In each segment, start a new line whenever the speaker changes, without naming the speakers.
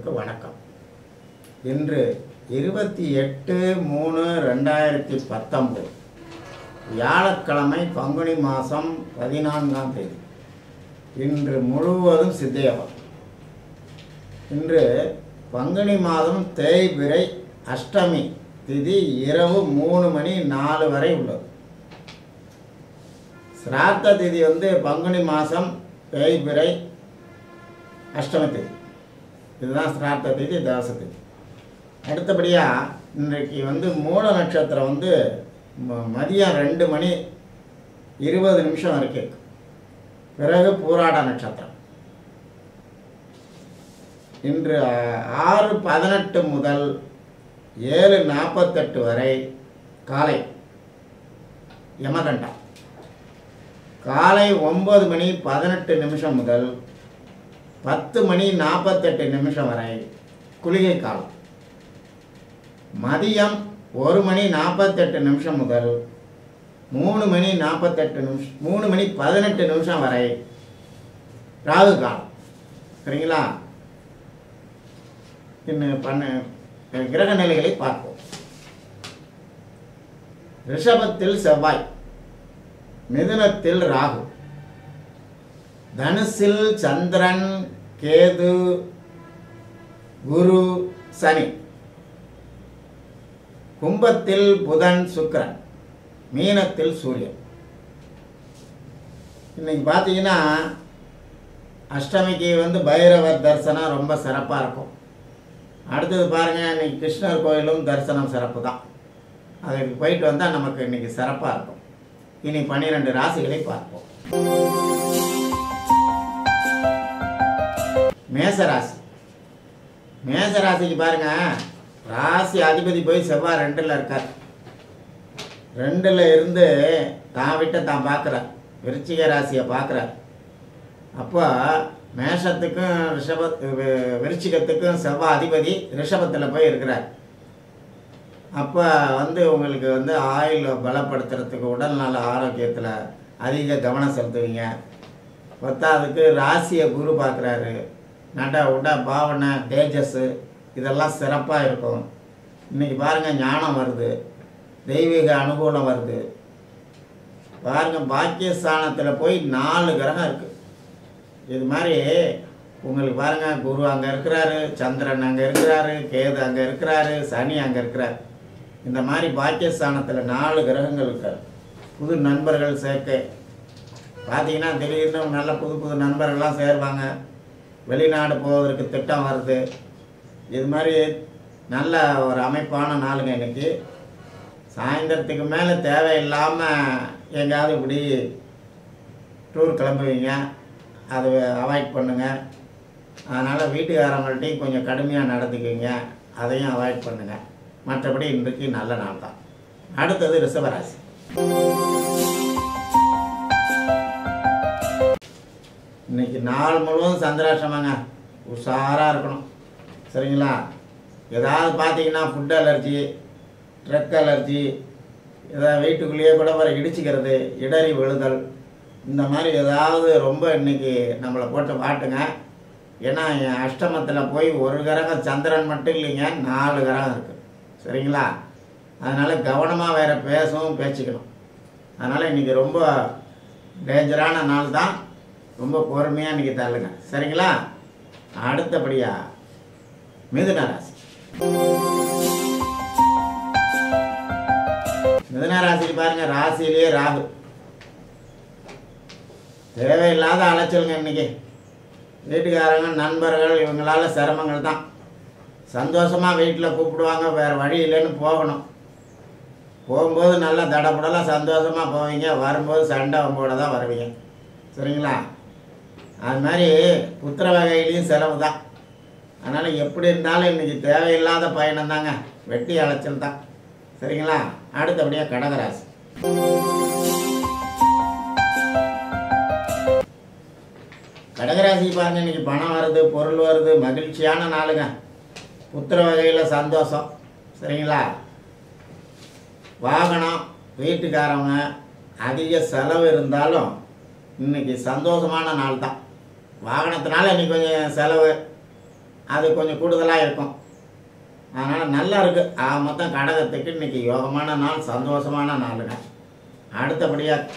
அன்பர்களுக்கு வணக்கம். இன்று 28/3/2019 வியாழக்கிழமை, பங்குனி மாதம் 14ஆம் தேதி. இன்று முழுவதும் சித்தயோகம். இன்று பங்குனி மாதம் தேய்பிறை அஷ்டமி திதி இரவு 3:04 வரை உள்ளது. சிராத்த திதி பங்குனி மாதம் தேய்பிறை அஷ்டமி திதி. இதுதான் சிராத்த திதி, தவச திதி. அடுத்தபடியாக இன்றைக்கு மூல நட்சத்திரம் மதியம் 2:20 வரைக்கும் இருக்கு. பிறகு பூராட நட்சத்திரம். இன்று 6:18 முதல் 7:48 வரை காலை யமகண்டம். காலை 9:18 முதல் 10:48 வரை குளிகை காலம். மதியம் 1:48 முதல் 3:18 வரை ராகு காலம். சரிங்களா? இன்னும் கிரக நிலைகளை பார்ப்போம். ரிஷபத்தில் செவ்வாய், மிதுனத்தில் ராகு, தனுசில் சந்திரன், கேது, குரு, சனி, கும்பத்தில் புதன், சுக்கிரன், மீனத்தில் சூரியன். இன்னைக்கு பார்த்தீங்கன்னா அஷ்டமிக்கு பைரவர் தரிசனம் ரொம்ப சிறப்பாக இருக்கும். அடுத்தது பாருங்கள், இன்னைக்கு கிருஷ்ணர் கோயிலும் தரிசனம் சிறப்பு தான். அதுக்கு போயிட்டு வந்தால் நமக்கு இன்னைக்கு சிறப்பாக இருக்கும். இனி 12 ராசிகளை பார்ப்போம். மேசராசி. மேசராசிக்கு பாருங்க, ராசி அதிபதி போய் செவ்வாய் 2ல் இருக்கார். 2ல் இருந்து தான் விட்ட தான் பார்க்குறார், விருச்சிக ராசியை பார்க்குறார். அப்போ மேஷத்துக்கும் விருச்சிகத்துக்கும் செவ்வாய் அதிபதி ரிஷபத்தில் போய் இருக்கிறார். அப்போ உங்களுக்கு ஆயுள் பலப்படுத்துறதுக்கு, உடல் நல ஆரோக்கியத்தில் அதிக கவனம் செலுத்துவீங்க. பத்தாவதுக்கு ராசியை குரு பார்க்குறாரு. நட பாவனை, தேஜஸ் இதெல்லாம் சிறப்பாக இருக்கும். இன்றைக்கி பாருங்கள், ஞானம் வருது, தெய்வீக அனுகூலம் வருது. பாருங்கள், பாக்கியஸ்தானத்தில் போய் 4 கிரகம் இருக்குது. இது மாதிரி உங்களுக்கு பாருங்கள், குரு அங்கே இருக்கிறாரு, சந்திரன் அங்கே இருக்கிறாரு, கேது அங்கே இருக்கிறாரு, சனி அங்கே இருக்கிறார். இந்த மாதிரி பாக்கியஸ்தானத்தில் 4 கிரகங்கள் இருக்கார். புது நண்பர்கள் சேர்க்கை பார்த்தீங்கன்னா திடீர்னு நல்ல புது நண்பர்கள்லாம் சேருவாங்க. வெளிநாடு போவதற்கு திட்டம் வருது. இது மாதிரி நல்ல ஒரு அமைப்பான நாளுங்க. இன்றைக்கி சாயந்தரத்துக்கு மேலே தேவையில்லாமல் எங்கேயாவது இப்படி டூர் கிளம்புவீங்க, அதை அவாய்ட் பண்ணுங்கள். அதனால் வீட்டுக்காரங்கள்ட்டையும் கொஞ்சம் கடுமையாக நடந்துக்குவீங்க, அதையும் அவாய்ட் பண்ணுங்கள். மற்றபடி இன்றைக்கு நல்ல நாள் தான். அடுத்தது ரிஷபராசி. இன்னைக்கு நாள் முழுவதும் சந்திராஷ்டமங்க. உஷாராக இருக்கணும். சரிங்களா? ஏதாவது பார்த்தீங்கன்னா ஃபுட் அலர்ஜி, ட்ரக் அலர்ஜி, ஏதாவது வீட்டுக்குள்ளேயே கூட வர இடிச்சிக்கிறது, இடறி விழுதல், இந்த மாதிரி ஏதாவது ரொம்ப இன்றைக்கி நம்மளை போட்டு வாட்டுங்க. ஏன்னா என் அஷ்டமத்தில் போய் ஒரு கிரகம் சந்திரன் மட்டும் இல்லைங்க, 4 கிரகம் இருக்குது. சரிங்களா? அதனால் கவனமாக வேறு பேசிக்கணும். அதனால் இன்றைக்கி ரொம்ப டேஞ்சரான நாள் தான். ரொம்ப பொறுமையாக இன்றைக்கி தள்ளுங்க. சரிங்களா? அடுத்தபடியாக மிதுன ராசி. மிதுன ராசிக்கு பாருங்கள், ராசியிலேயே ராகு. தேவையில்லாத அலைச்சலுங்க. இன்றைக்கி வீட்டுக்காரங்க, நண்பர்கள் இவங்களால சிரமங்கள் தான். சந்தோஷமாக வீட்டில் கூப்பிடுவாங்க, வேறு வழி இல்லைன்னு போகணும். போகும்போது நல்லா தடப்படலாம் சந்தோஷமாக போவீங்க, வரும்போது சண்டை வம்போட தான் வருவீங்க. சரிங்களா? அது மாதிரி புத்திர வகையிலையும் செலவு தான். அதனால் எப்படி இருந்தாலும் இன்றைக்கி தேவையில்லாத பயணம் தாங்க, வெட்டி அலைச்சல் தான். சரிங்களா? அடுத்தபடியாக கடகராசி. கடகராசிக்கு பாருங்கள், இன்றைக்கி பணம் வருது, பொருள் வருது, மகிழ்ச்சியான நாளுங்க. புத்திர வகையில் சந்தோஷம். சரிங்களா? வாகனம், வீட்டுக்காரவங்க அதிக செலவு இருந்தாலும் இன்றைக்கி சந்தோஷமான நாள் தான். வாகனத்தினால இன்றைக்கி கொஞ்சம் செலவு, அது கொஞ்சம் கூடுதலாக இருக்கும். அதனால் நல்லா இருக்குது. மொத்தம் கடகத்துக்கு இன்றைக்கி யோகமான நாள், சந்தோஷமான நாளுங்க. அடுத்தபடியாக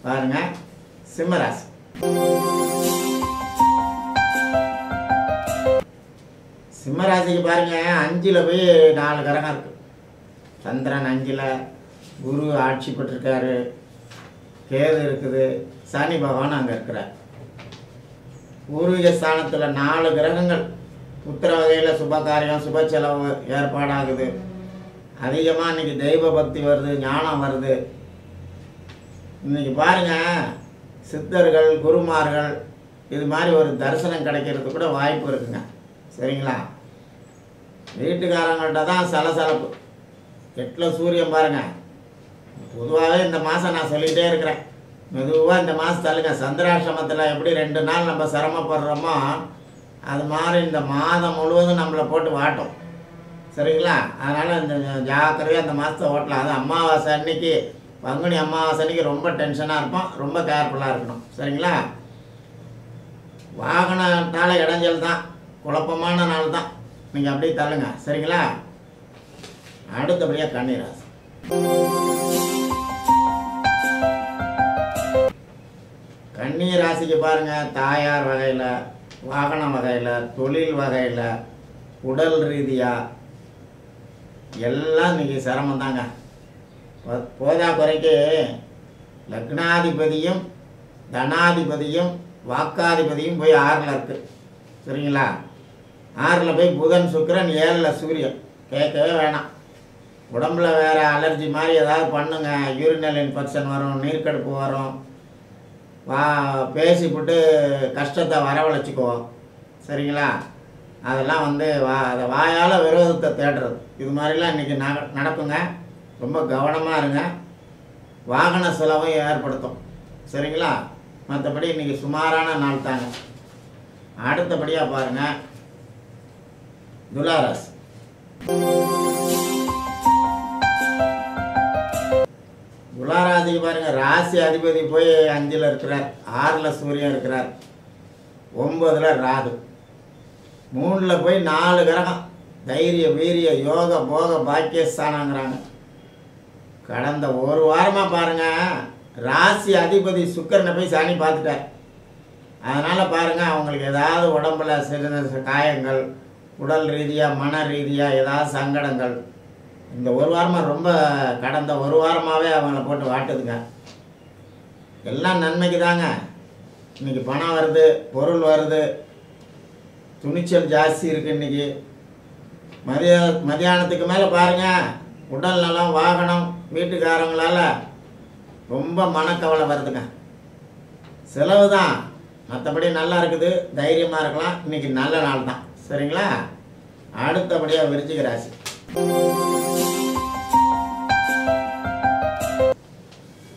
பாருங்கள் சிம்மராசி. சிம்மராசிக்கு பாருங்கள் 5ல் போய் 4 கிரகம் இருக்குது. சந்திரன் 5ல், குரு ஆட்சி பெற்றிருக்காரு, கேது இருக்குது, சனி பகவான் அங்கே இருக்கிறார். பூர்வீக ஸ்தானத்தில் 4 கிரகங்கள். புத்திர வகையில் சுப காரியம், சுப செலவு ஏற்பாடாகுது. அதிகமாக இன்றைக்கி தெய்வ பக்தி வருது, ஞானம் வருது. இன்றைக்கி பாருங்கள் சித்தர்கள், குருமார்கள் இது மாதிரி ஒரு தரிசனம் கிடைக்கிறது கூட வாய்ப்பு இருக்குங்க. சரிங்களா? வீட்டுக்காரங்கள்ட்ட தான் சலசலப்பு. 8ல் சூரியன் பாருங்கள். பொதுவாகவே இந்த மாதம் நான் சொல்லிகிட்டே இருக்கிறேன், மெதுவாக இந்த மாதம் தள்ளுங்க. சந்திராசிரமத்தில் எப்படி 2 நாள் நம்ம சிரமப்படுறோமோ அது மாதிரி இந்த மாதம் முழுவதும் நம்மளை போட்டு வாட்டும். சரிங்களா? அதனால் இந்த ஜாக்கிரதையாக இந்த மாதத்தை ஓட்டலாம். அது அமாவாசை அன்னைக்கு, பங்குனி அமாவாசை அன்னைக்கு ரொம்ப டென்ஷனாக இருப்போம், ரொம்ப கேர்ஃபுல்லாக இருக்கணும். சரிங்களா? வாகனத்தால் இடைஞ்சல் தான், குழப்பமான நாள் தான். நீங்கள் அப்படியே தள்ளுங்க. சரிங்களா? அடுத்தபடியாக கன்னிராசி. கன்னிராசிக்கு பாருங்கள் தாயார் வகையில், வாகன வகையில், தொழில் வகையில், உடல் ரீதியாக எல்லாம் இன்றைக்கி சிரமம் தாங்க. போதா குறைக்கு லக்னாதிபதியும் தனாதிபதியும் வாக்காதிபதியும் போய் 6ல் இருக்குது. சரிங்களா? 6ல் போய் புதன், சுக்கிரன், 7ல் சூரியன். கேட்கவே வேணாம். உடம்புல வேறு அலர்ஜி மாதிரி ஏதாவது பண்ணுங்க, யூரினல் இன்ஃபெக்ஷன் வரும், நீர்க்கடுப்பு வரும், பேசிவிட்டு கஷ்டத்தை வரவழைச்சிக்குவோம். சரிங்களா? அதெல்லாம் வந்து அதை வாயால் விரோதத்தை தேடுறது, இது மாதிரிலாம் இன்றைக்கி நடக்குங்க. ரொம்ப கவனமாக இருங்க. வாகன செலவும் ஏற்படுத்தும். சரிங்களா? மற்றபடி இன்றைக்கி சுமாரான நாள் தாங்க. அடுத்தபடியாக பாருங்கள் துலாராசி. துலாராசிக்கு பாருங்கள் ராசி அதிபதி போய் 5ல் இருக்கிறார், 6ல் சூரியன் இருக்கிறார், 9ல் ராகு, 3ல் போய் 4 கிரகம். தைரிய, வீரிய, யோக, போக, பாக்கியஸ்தானங்கிறாங்க. கடந்த ஒரு வாரமாக பாருங்கள் ராசி அதிபதி சுக்கிரனை போய் சனி பார்த்துட்டார். அதனால் பாருங்கள் அவங்களுக்கு ஏதாவது உடம்புல சிறு காயங்கள், உடல் ரீதியாக, மன ரீதியாக ஏதாவது சங்கடங்கள் இந்த ஒரு வாரமாக, ரொம்ப கடந்த ஒரு வாரமாகவே அவங்கள போட்டு வாட்டுதுங்க. எல்லாம் நன்மைக்கு தாங்க. இன்றைக்கி பணம் வருது, பொருள் வருது, துணிச்சல் ஜாஸ்தி இருக்குது. இன்றைக்கி மதியானத்துக்கு மேலே பாருங்கள் உடல் நலம், வாகனம், வீட்டுக்காரங்களால் ரொம்ப மனக்கவலை வருதுங்க. செலவு தான், மற்றபடி நல்லா இருக்குது, தைரியமாக இருக்கலாம். இன்றைக்கி நல்ல நாள் தான். சரிங்களா? அடுத்தபடியாக விருச்சிக ராசி.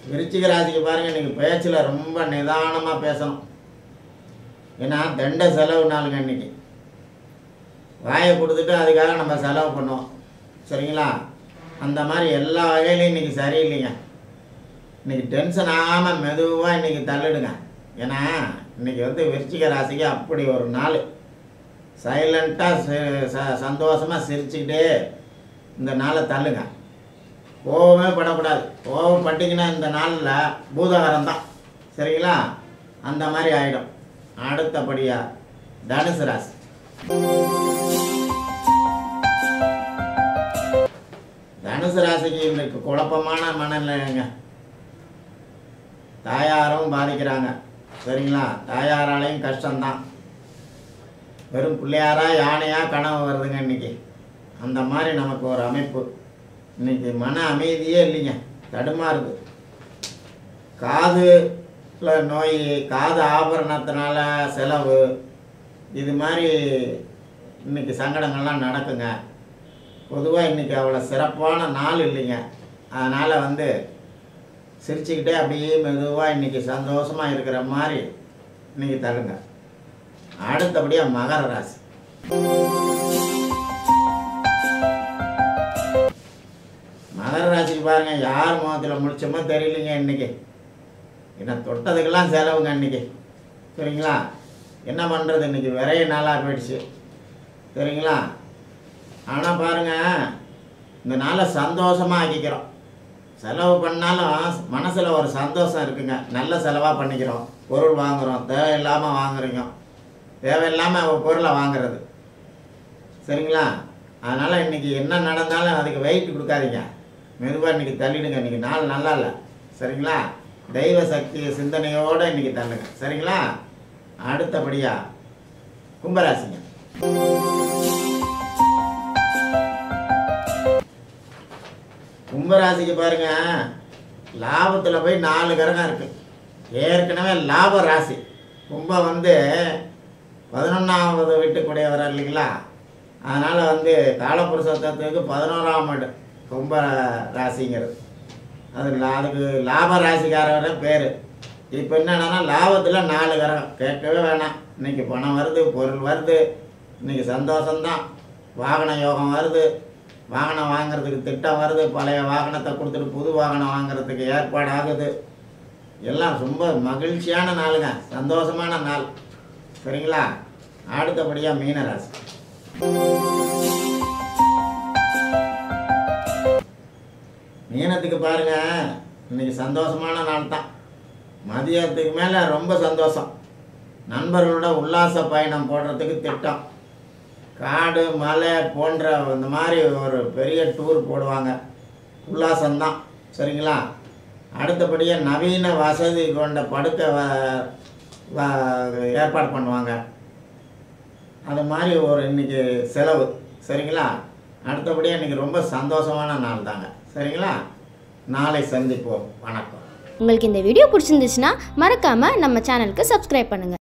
விருச்சிக ராசிக்கு பாருங்கள் இன்றைக்கி பேச்சில் ரொம்ப நிதானமாக பேசணும். ஏன்னா தண்ட செலவு நாளுங்க. இன்றைக்கி வாயை கொடுத்துட்டு அதுக்காக நம்ம செலவு பண்ணுவோம். சரிங்களா? அந்த மாதிரி எல்லா வகையிலையும் இன்றைக்கி சரியில்லைங்க. இன்றைக்கி டென்ஷன் ஆகாமல் மெதுவாக இன்றைக்கி தள்ளிடுங்க. ஏன்னா இன்றைக்கி வந்து விருச்சிக ராசிக்கு அப்படி ஒரு நாள். சைலண்ட்டாக சந்தோஷமாக சிரிச்சுக்கிட்டே இந்த நாளை தள்ளுங்க. கோவமே படக்கூடாது. கோவப்பட்டிங்கன்னா இந்த நாளில் பூதகாரம் தான். சரிங்களா? அந்த மாதிரி ஆகிடும். அடுத்தபடியாக தனுசு ராசி. தனுசு ராசிக்கு இன்றைக்கு குழப்பமான மனநிலைங்க. தாயாரும் பாதிக்கிறாங்க. சரிங்களா? தாயாராலையும் கஷ்டம்தான். வெறும் பிள்ளையாரா யானையா கனவு வருதுங்க இன்றைக்கி. அந்த மாதிரி நமக்கு ஒரு அமைப்பு. இன்றைக்கி மன அமைதியே இல்லைங்க, தடுமாறுது. காதில் நோய், காது ஆபரணத்தினால செலவு, இது மாதிரி இன்றைக்கி சங்கடங்கள்லாம் நடக்குங்க. பொதுவாக இன்றைக்கி அவ்வளோ சிறப்பான நாள் இல்லைங்க. அதனால் வந்து சிரிச்சுக்கிட்டே அப்படியே மெதுவாக இன்றைக்கி சந்தோஷமாக இருக்கிற மாதிரி இன்றைக்கி தருங்க. அடுத்தபடியாக மகர ராசி. மகர ராசிக்கு பாருங்கள் யார் முகத்தில் முடிச்சோமோ தெரியலைங்க இன்றைக்கி. என்ன தொட்டதுக்கெல்லாம் செலவுங்க இன்றைக்கி. சரிங்களா? என்ன பண்ணுறது, இன்றைக்கி விரைய நாளாக போயிடுச்சு. சரிங்களா? ஆனால் பாருங்கள், இந்த நாளை சந்தோஷமாக ஆக்கிக்கிறோம். செலவு பண்ணாலும் மனசில் ஒரு சந்தோஷம் இருக்குங்க. நல்ல செலவாக பண்ணிக்கிறோம். பொருள் வாங்குகிறோம், தேவையில்லாமல் வாங்குறீங்க, தேவையில்லாமல் ஒரு பொருளை வாங்குறது. சரிங்களா? அதனால் இன்றைக்கி என்ன நடந்தாலும் அதுக்கு வெயிட் கொடுக்காதீங்க. மெதுவாக இன்றைக்கி தள்ளிடுங்க. இன்றைக்கி நாள் நல்லா இல்லை. சரிங்களா? தெய்வ சக்தி சிந்தனையோடு இன்றைக்கி தள்ளுங்க. சரிங்களா? அடுத்தபடியாக கும்பராசிங்க. கும்பராசிக்கு பாருங்க, லாபத்தில் போய் 4 கிரகம் இருக்குது. ஏற்கனவே லாப ராசி. கும்பம் 11வது வீட்டுக்குடைய வர இல்லைங்களா? அதனால் காலபுருஷத்துக்கு 11ஆம் வீடு கும்ப ராசிங்கிறது. அதுக்கு லாப ராசிக்காரர பேர். இப்போ என்னென்னா லாபத்தில் 4 கிரகம். கேட்கவே வேணாம். இன்றைக்கி பணம் வருது, பொருள் வருது, இன்றைக்கி சந்தோஷம்தான். வாகன யோகம் வருது, வாகனம் வாங்கிறதுக்கு திட்டம் வருது, பழைய வாகனத்தை கொடுத்துட்டு புது வாகனம் வாங்கிறதுக்கு ஏற்பாடு ஆகுது. எல்லாம் ரொம்ப மகிழ்ச்சியான நாளுங்க, சந்தோஷமான நாள். சரிங்களா? அடுத்தபடியாக மீனராசி. மீனத்துக்கு பாருங்கள், இன்றைக்கி சந்தோஷமான நாள் தான். மதியத்துக்கு மேலே ரொம்ப சந்தோஷம். நண்பர்களோட உல்லாச பயணம் போடுறதுக்கு திட்டம். காடு மலை போன்ற இந்த மாதிரி ஒரு பெரிய டூர் போடுவாங்க. உல்லாசம்தான். சரிங்களா? அடுத்தபடியாக நவீன வசதி கொண்ட படுக்கை ஏற்பாடு பண்ணுவாங்க. அது மாதிரி ஒரு இன்றைக்கி செலவு. சரிங்களா? அடுத்தபடியாக இன்றைக்கி ரொம்ப சந்தோஷமான நாள் தாங்க. சரிங்களா? நாளை சந்திப்போம். வணக்கம்.
உங்களுக்கு இந்த வீடியோ பிடிச்சிருந்துச்சுன்னா மறக்காமல் நம்ம சேனலுக்கு சப்ஸ்கிரைப் பண்ணுங்கள்.